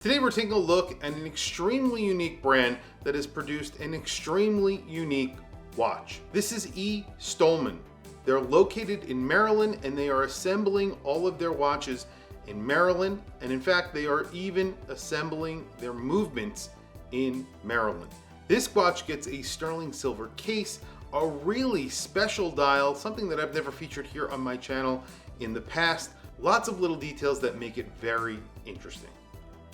Today we're taking a look at an extremely unique brand that has produced an extremely unique watch. This is Stohlman. They're located in Maryland and they are assembling all of their watches in Maryland, and in fact they are even assembling their movements in Maryland. This watch gets a sterling silver case, a really special dial, something that I've never featured here on my channel in the past. Lots of little details that make it very interesting.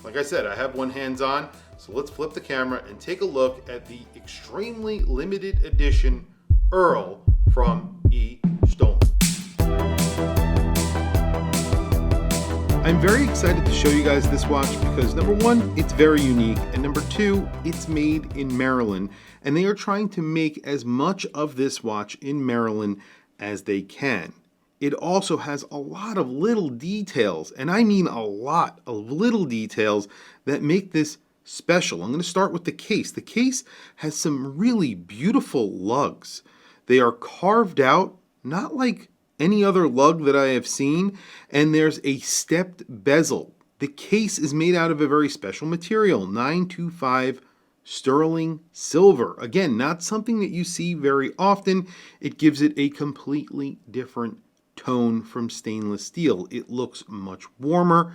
Like I said, I have one hands-on, so let's flip the camera and take a look at the extremely limited edition Earl from Stohlman. I'm very excited to show you guys this watch because number one, it's very unique, and number two, it's made in Maryland, and they are trying to make as much of this watch in Maryland as they can. It also has a lot of little details, and I mean a lot of little details that make this special. I'm going to start with the case. The case has some really beautiful lugs. They are carved out, not like any other lug that I have seen, and there's a stepped bezel. The case is made out of a very special material, 925 sterling silver. Again, not something that you see very often. It gives it a completely different tone from stainless steel. It looks much warmer,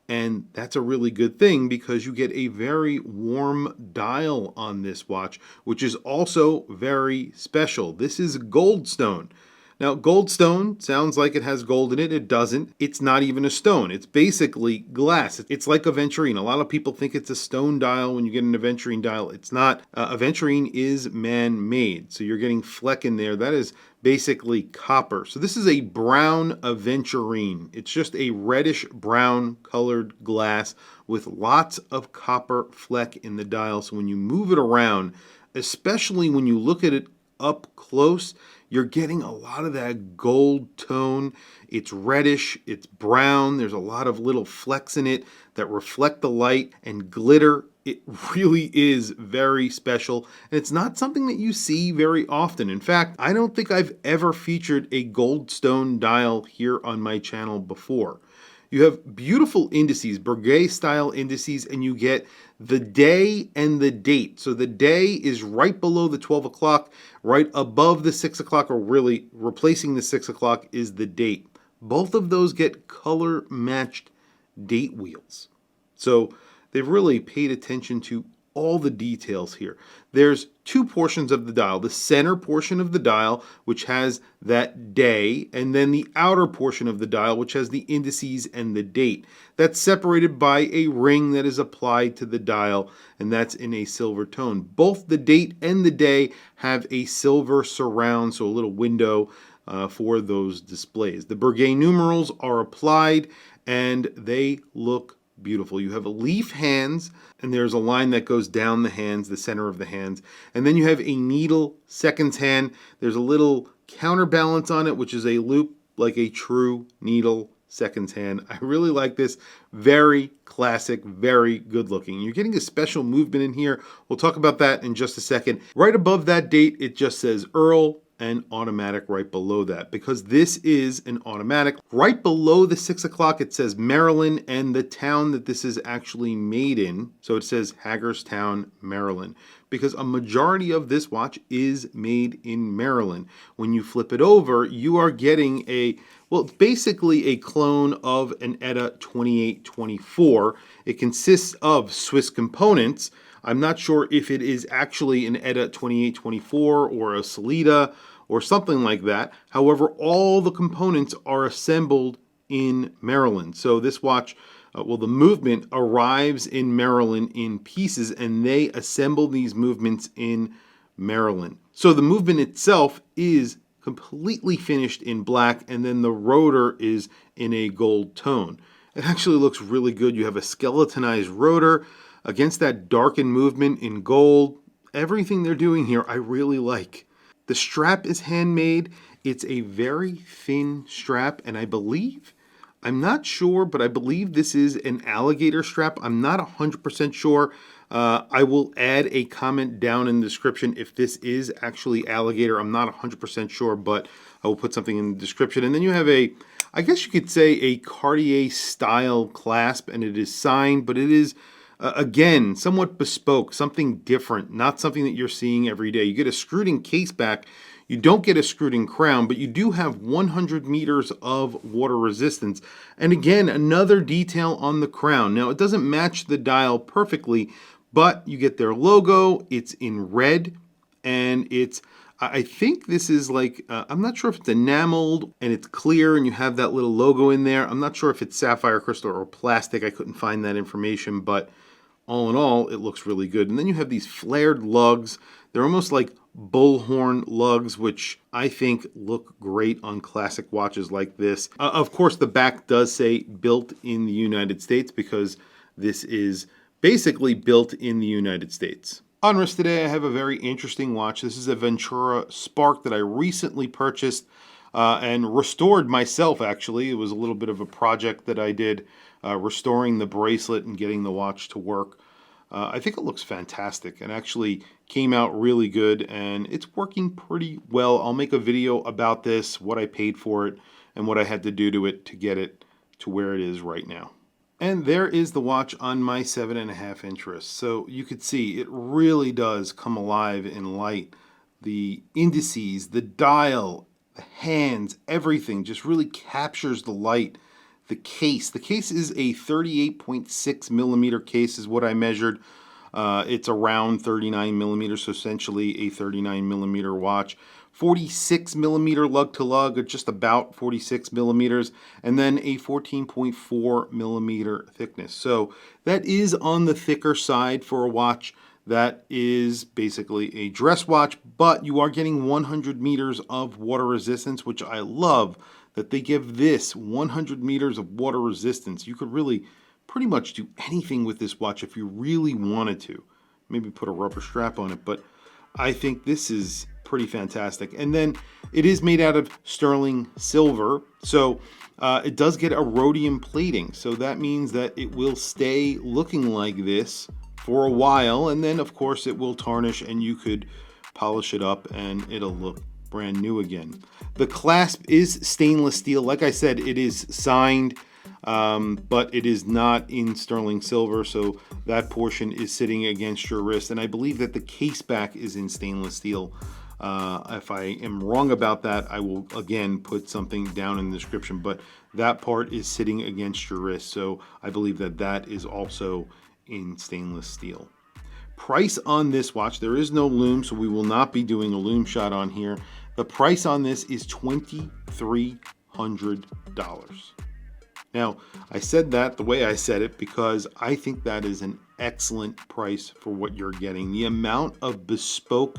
and that's a really good thing because you get a very warm dial on this watch, which is also very special. This is goldstone. Now, goldstone sounds like it has gold in it. It doesn't. It's not even a stone. It's basically glass. It's like aventurine. A lot of people think it's a stone dial when you get an aventurine dial. It's not. Aventurine is man-made, so you're getting fleck in there. That is basically copper. So this is a brown aventurine. It's just a reddish brown colored glass with lots of copper fleck in the dial. So when you move it around, especially when you look at it up close, you're getting a lot of that gold tone. It's reddish, it's brown, there's a lot of little flecks in it that reflect the light and glitter. It really is very special, and it's not something that you see very often. In fact, I don't think I've ever featured a goldstone dial here on my channel before. You have beautiful indices, Breguet style indices, and you get the day and the date. So the day is right below the 12 o'clock, right above the 6 o'clock, or really replacing the 6 o'clock is the date. Both of those get color matched date wheels. So they've really paid attention to all the details here. There's two portions of the dial. The center portion of the dial, which has that day, and then the outer portion of the dial, which has the indices and the date. That's separated by a ring that is applied to the dial, and that's in a silver tone. Both the date and the day have a silver surround, so a little window for those displays. The Breguet numerals are applied, and they look beautiful. You have a leaf hands, and there's a line that goes down the hands, the center of the hands. And then you have a needle seconds hand. There's a little counterbalance on it, which is a loop like a true needle seconds hand. I really like this. Very classic, very good looking. You're getting a special movement in here. We'll talk about that in just a second. Right above that date, it just says Earl and automatic right below that, because this is an automatic. Right below the 6 o'clock, it says Maryland and the town that this is actually made in. So it says Hagerstown, Maryland, because a majority of this watch is made in Maryland. When you flip it over, you are getting well, it's basically a clone of an ETA 2824. It consists of Swiss components. I'm not sure if it is actually an ETA 2824 or a Salida or something like that. However, all the components are assembled in Maryland. So this watch, the movement arrives in Maryland in pieces, and they assemble these movements in Maryland. So the movement itself is completely finished in black, and then the rotor is in a gold tone. It actually looks really good. You have a skeletonized rotor against that darkened movement in gold. Everything they're doing here, I really like. The strap is handmade. It's a very thin strap, and I'm not sure, but I believe this is an alligator strap. I'm not 100% sure. I will add a comment down in the description if this is actually alligator. I'm not 100% sure, but I will put something in the description. And then you have I guess you could say a Cartier style clasp, and it is signed, but it is Again, somewhat bespoke, something different, not something that you're seeing every day. You get a screwed-in case back. You don't get a screwed-in crown, but you do have 100 meters of water resistance. And again, another detail on the crown. Now, it doesn't match the dial perfectly, but you get their logo. It's in red, and I think this is like, I'm not sure if it's enameled and it's clear and you have that little logo in there. I'm not sure if it's sapphire crystal or plastic. I couldn't find that information, but all in all, it looks really good. And then you have these flared lugs. They're almost like bullhorn lugs, which I think look great on classic watches like this. Of course, the back does say built in the United States because this is basically built in the United States. On wrist today, I have a very interesting watch. This is a Ventura Spark that I recently purchased and restored myself, actually. It was a little bit of a project that I did, restoring the bracelet and getting the watch to work. I think it looks fantastic and actually came out really good, and it's working pretty well. I'll make a video about this, what I paid for it, and what I had to do to it to get it to where it is right now. And there is the watch on my 7.5-inch wrist. So you could see it really does come alive in light. The indices, the dial, the hands, everything just really captures the light. The case is a 38.6 millimeter case is what I measured. It's around 39 millimeters, so essentially a 39 millimeter watch. 46 millimeter lug to lug, or just about 46 millimeters, and then a 14.4 millimeter thickness. So that is on the thicker side for a watch that is basically a dress watch, but you are getting 100 meters of water resistance, which I love that they give this 100 meters of water resistance. You could really pretty much do anything with this watch if you really wanted to. Maybe put a rubber strap on it, but I think this is pretty fantastic. And then it is made out of sterling silver, so it does get a rhodium plating, so that means that it will stay looking like this for a while, and then of course it will tarnish and you could polish it up and it'll look brand new again. The clasp is stainless steel. Like I said, it is signed, but it is not in sterling silver, so that portion is sitting against your wrist. And I believe that the case back is in stainless steel. If I am wrong about that, I will again put something down in the description, but that part is sitting against your wrist, so I believe that that is also in stainless steel. Price on this watch, there is no lume, so we will not be doing a lume shot on here. The price on this is $2,300. Now, I said that the way I said it because I think that is an excellent price for what you're getting. The amount of bespoke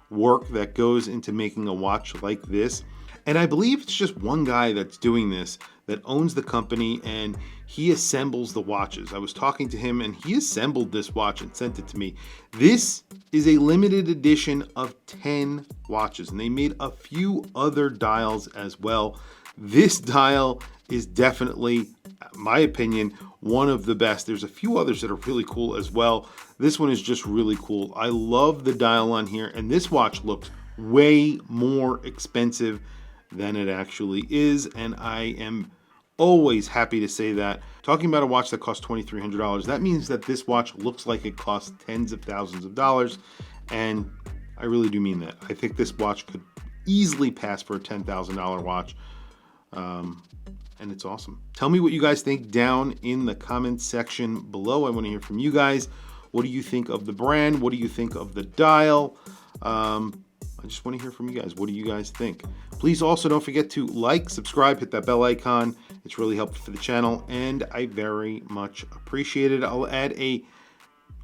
work that goes into making a watch like this, and I believe it's just one guy that's doing this, that owns the company, and he assembles the watches. I was talking to him and he assembled this watch and sent it to me. This is a limited edition of 10 watches, and they made a few other dials as well. This dial is definitely, in my opinion, one of the best. There's a few others that are really cool as well. This one is just really cool. I love the dial on here, and this watch looks way more expensive than it actually is, and I am always happy to say that. Talking about a watch that costs $2,300, that means that this watch looks like it costs tens of thousands of dollars, and I really do mean that. I think this watch could easily pass for a $10,000 watch. And it's awesome. Tell me what you guys think down in the comments section below. I want to hear from you guys. What do you think of the brand? What do you think of the dial? I just want to hear from you guys. What do you guys think? Please also don't forget to like, subscribe, hit that bell icon. It's really helpful for the channel, and I very much appreciate it. I'll add a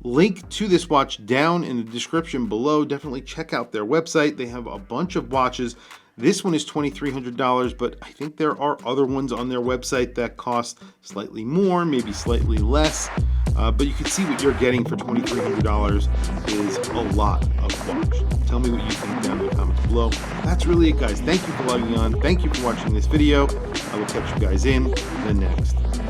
link to this watch down in the description below. Definitely check out their website. They have a bunch of watches. This one is $2,300, but I think there are other ones on their website that cost slightly more, maybe slightly less. But you can see what you're getting for $2,300 is a lot of watch. Tell me what you think down in the comments below. That's really it, guys. Thank you for logging on. Thank you for watching this video. I will catch you guys in the next